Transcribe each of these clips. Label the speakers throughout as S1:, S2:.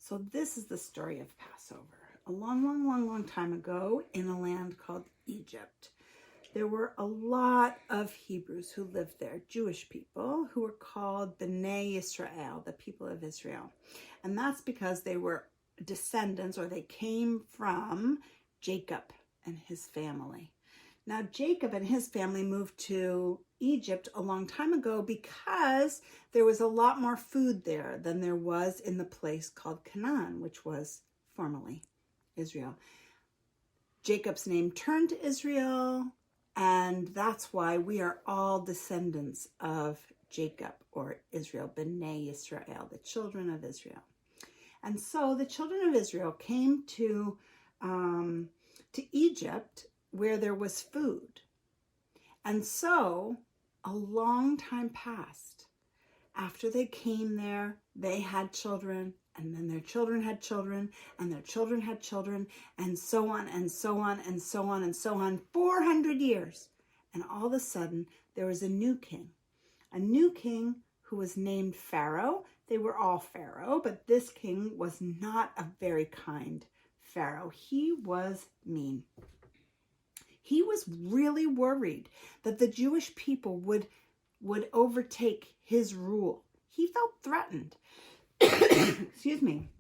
S1: So this is the story of Passover. A long time ago in a land called Egypt, there were a lot of Hebrews who lived there, Jewish people who were called Bnei Israel, the people of Israel. And that's because they were descendants, or they came from Jacob and his family. Now, Jacob and his family moved to Egypt a long time ago because there was a lot more food there than there was in the place called Canaan, which was formerly Israel. Jacob's name turned to Israel, and that's why we are all descendants of Jacob, or Israel, Bnei Israel, the children of Israel. And so the children of Israel came to Egypt, where there was food. And so a long time passed. After they came there, they had children, and then their children had children, and their children had children, and so on, and so on, and so on, and so on, 400 years. And all of a sudden, there was a new king who was named Pharaoh. They were all Pharaoh, but this king was not a very kind Pharaoh. He was mean. He was really worried that the Jewish people would overtake his rule. He felt threatened. Excuse me.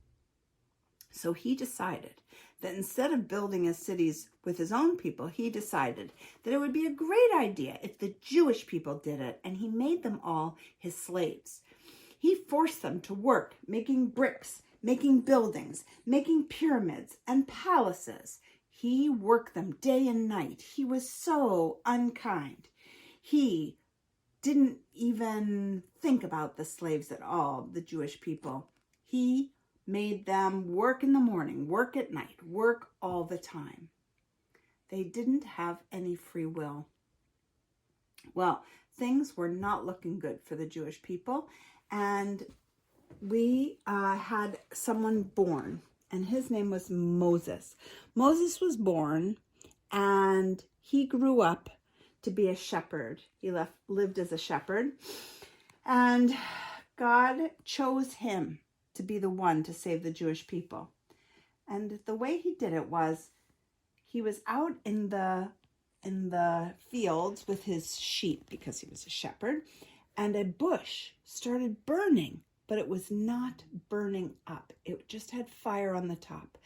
S1: So he decided that instead of building his cities with his own people, he decided that it would be a great idea if the Jewish people did it, and he made them all his slaves. He forced them to work making bricks, making buildings, making pyramids and palaces. He worked them day and night. He was so unkind. He didn't even think about the slaves at all, the Jewish people. He made them work in the morning, work at night, work all the time. They didn't have any free will. Well, things were not looking good for the Jewish people, and we had someone born, and his name was Moses. Moses was born, and he grew up to be a shepherd. He lived as a shepherd, and God chose him to be the one to save the Jewish people. And the way he did it was, he was out in the fields with his sheep, because he was a shepherd, and a bush started burning, but it was not burning up. It just had fire on the top.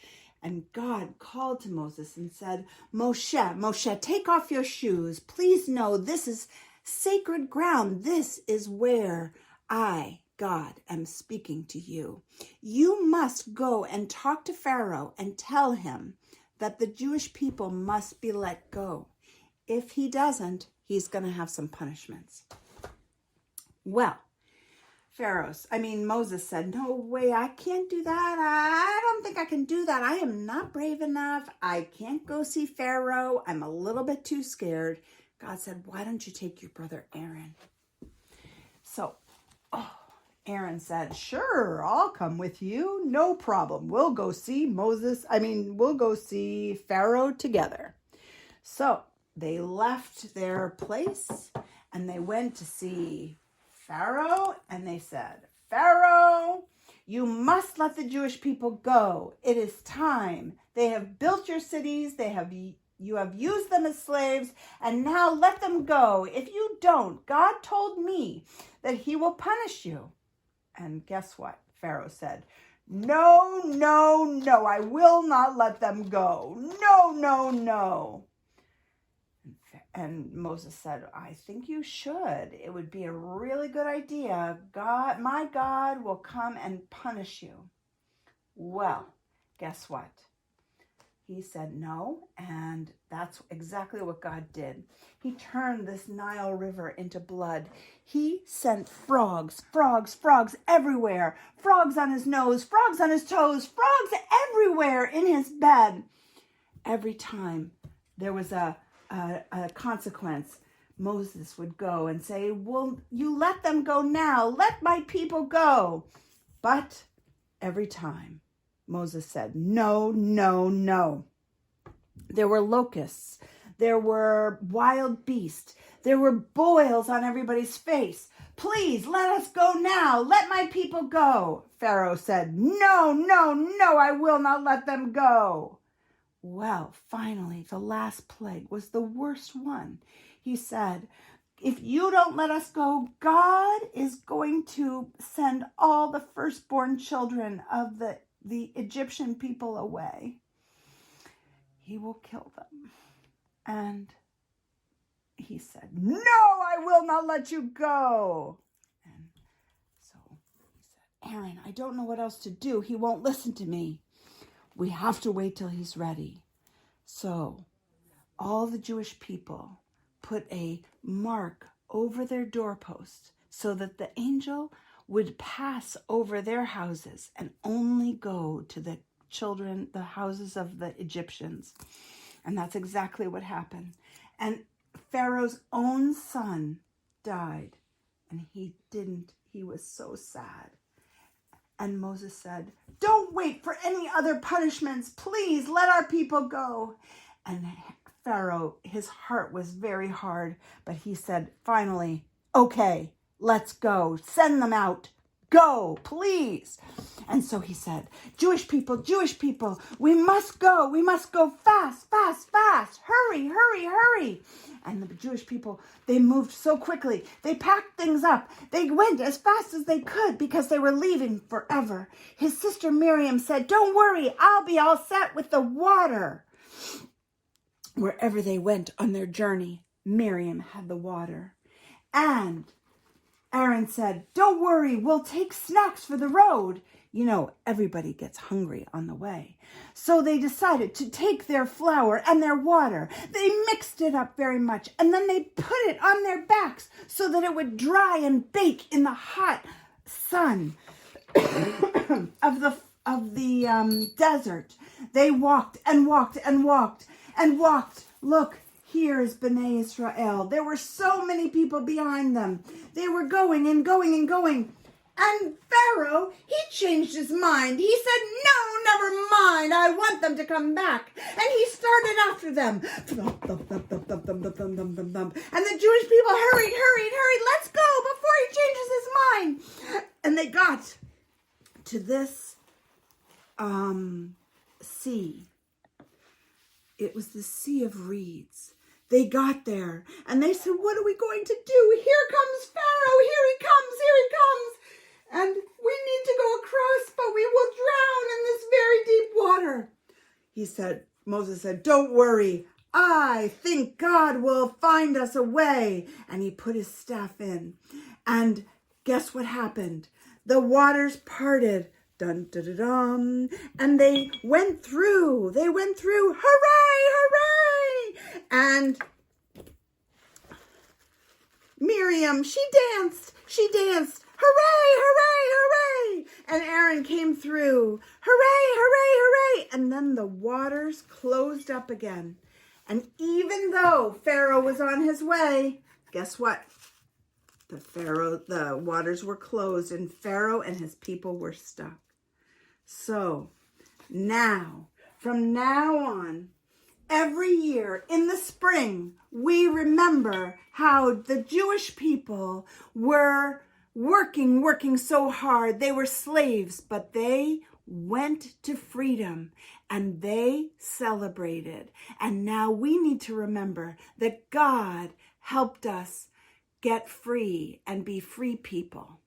S1: And God called to Moses and said, Moshe, take off your shoes. Please know this is sacred ground. This is where I, God, am speaking to you. You must go and talk to Pharaoh and tell him that the Jewish people must be let go. If he doesn't, he's going to have some punishments. Well, Moses said, no way, I can't do that. I don't think I can do that. I am not brave enough. I can't go see Pharaoh. I'm a little bit too scared. God said, why don't you take your brother Aaron? So, Aaron said, sure, I'll come with you. No problem. We'll go see Pharaoh together. So they left their place and they went to see Pharaoh, and they said, Pharaoh, you must let the Jewish people go. It is time. They have built your cities. You have used them as slaves, and now let them go. If you don't, God told me that he will punish you. And guess what? Pharaoh said, no, I will not let them go. No. And Moses said, I think you should. It would be a really good idea. My God will come and punish you. Well, guess what? He said no, and that's exactly what God did. He turned this Nile River into blood. He sent frogs everywhere. Frogs on his nose, frogs on his toes, frogs everywhere in his bed. Every time there was a consequence, Moses would go and say, well, you let them go now. Let my people go. But every time Moses said, no. There were locusts. There were wild beasts. There were boils on everybody's face. Please, let us go now. Let my people go. Pharaoh said, no, no, no, I will not let them go. Well, finally, the last plague was the worst one. He said, if you don't let us go, God is going to send all the firstborn children of the Egyptian people away. He will kill them. And he said, no, I will not let you go. And so he said, Aaron, I don't know what else to do. He won't listen to me. We have to wait till he's ready. So all the Jewish people put a mark over their doorpost so that the angel would pass over their houses and only go to the children, the houses of the Egyptians. And that's exactly what happened. And Pharaoh's own son died, and he was so sad. And Moses said, don't wait for any other punishments. Please let our people go. And Pharaoh, his heart was very hard, but he said, finally, okay, let's go. Send them out. Go, please. And so he said, Jewish people, we must go. We must go fast, fast, fast. Hurry, hurry, hurry. And the Jewish people, they moved so quickly. They packed things up. They went as fast as they could because they were leaving forever. His sister Miriam said, don't worry, I'll be all set with the water. Wherever they went on their journey, Miriam had the water. And Aaron said, don't worry, we'll take snacks for the road. You know, everybody gets hungry on the way. So they decided to take their flour and their water. They mixed it up very much, and then they put it on their backs so that it would dry and bake in the hot sun of the desert. They walked and walked and walked and walked. Look, here is Bnei Israel. There were so many people behind them. They were going and going and going. And Pharaoh, he changed his mind. He said, no, never mind. I want them to come back. And he started after them. And the Jewish people hurried. Let's go before he changes his mind. And they got to this sea. It was the Sea of Reeds. They got there and they said, what are we going to do? Here comes Pharaoh. Here he comes. And we need to go across, but we will drown in this very deep water. Moses said, don't worry. I think God will find us a way. And he put his staff in. And guess what happened? The waters parted. Dun, dun, dun, dun. And they went through. Hooray, hooray. And Miriam, she danced. Hooray, hooray, hooray. And Aaron came through. Hooray, hooray, hooray. And then the waters closed up again. And even though Pharaoh was on his way, guess what? The waters were closed and Pharaoh and his people were stuck. So now, from now on, every year in the spring, we remember how the Jewish people were working so hard. They were slaves, but they went to freedom and they celebrated. And now we need to remember that God helped us get free and be free people.